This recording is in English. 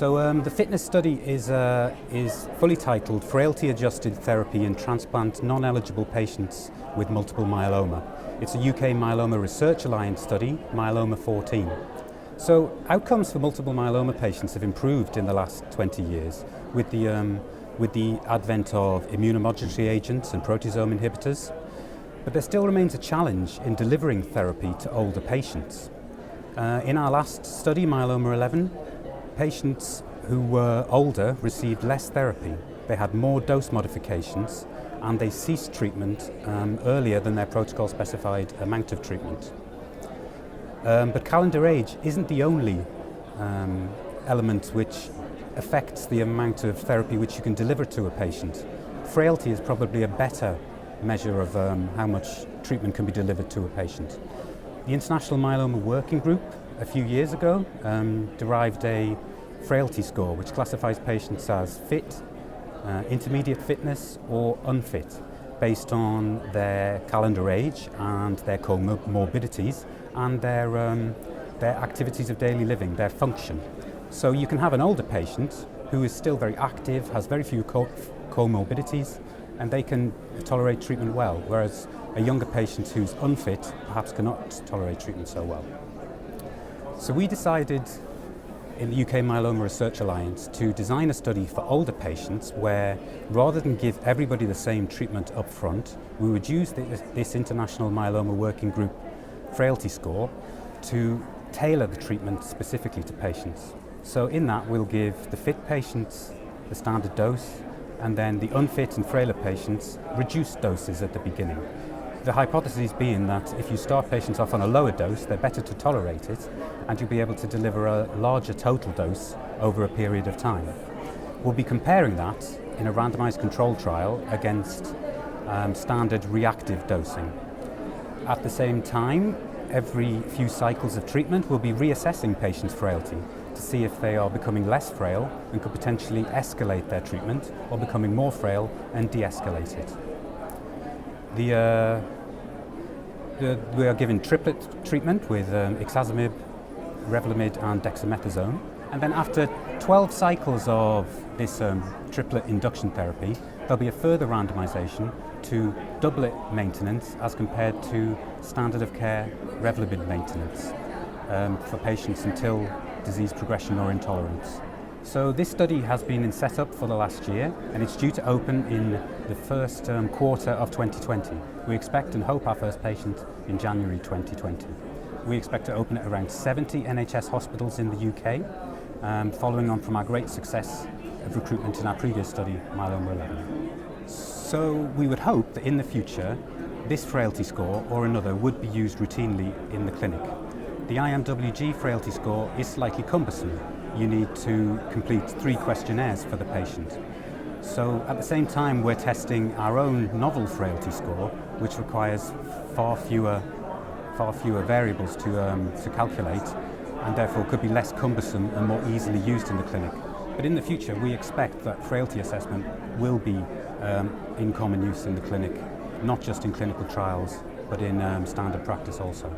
The FiTNEss study is fully titled Frailty-Adjusted Therapy in Transplant Non-Eligible Patients with Multiple Myeloma. It's a UK Myeloma Research Alliance study, Myeloma 14. So outcomes for multiple myeloma patients have improved in the last 20 years with the advent of immunomodulatory agents and proteasome inhibitors. But there still remains a challenge in delivering therapy to older patients. In our last study, Myeloma 11, patients who were older received less therapy. They had more dose modifications and they ceased treatment earlier than their protocol specified amount of treatment. But calendar age isn't the only element which affects the amount of therapy which you can deliver to a patient. Frailty is probably a better measure of how much treatment can be delivered to a patient. The International Myeloma Working Group a few years ago derived a frailty score which classifies patients as fit, intermediate fitness or unfit based on their calendar age and their comorbidities and their activities of daily living, their function. So you can have an older patient who is still very active, has very few comorbidities, and they can tolerate treatment well, whereas a younger patient who's unfit perhaps cannot tolerate treatment so well. So we decided in the UK Myeloma Research Alliance to design a study for older patients where, rather than give everybody the same treatment up front, we would use this International Myeloma Working Group frailty score to tailor the treatment specifically to patients. So in that we'll give the fit patients the standard dose and then the unfit and frailer patients reduced doses at the beginning. The hypothesis being that if you start patients off on a lower dose, they're better to tolerate it and you'll be able to deliver a larger total dose over a period of time. We'll be comparing that in a randomized control trial against standard reactive dosing. At the same time, every few cycles of treatment, we'll be reassessing patients' frailty to see if they are becoming less frail and could potentially escalate their treatment or becoming more frail and de-escalate it. We are given triplet treatment with ixazomib, Revlimid and dexamethasone, and then after 12 cycles of this triplet induction therapy, there'll be a further randomization to doublet maintenance as compared to standard of care Revlimid maintenance for patients until disease progression or intolerance. So this study has been in setup for the last year and it's due to open in the first quarter of 2020. We expect and hope our first patient in January 2020. We expect to open at around 70 NHS hospitals in the UK, following on from our great success of recruitment in our previous study, Myeloma 11. So we would hope that in the future, this frailty score or another would be used routinely in the clinic. The IMWG frailty score is slightly cumbersome. You need to complete 3 questionnaires for the patient. So at the same time, we're testing our own novel frailty score, which requires far fewer variables to calculate, and therefore could be less cumbersome and more easily used in the clinic. But in the future, we expect that frailty assessment will be in common use in the clinic, not just in clinical trials, but in standard practice also.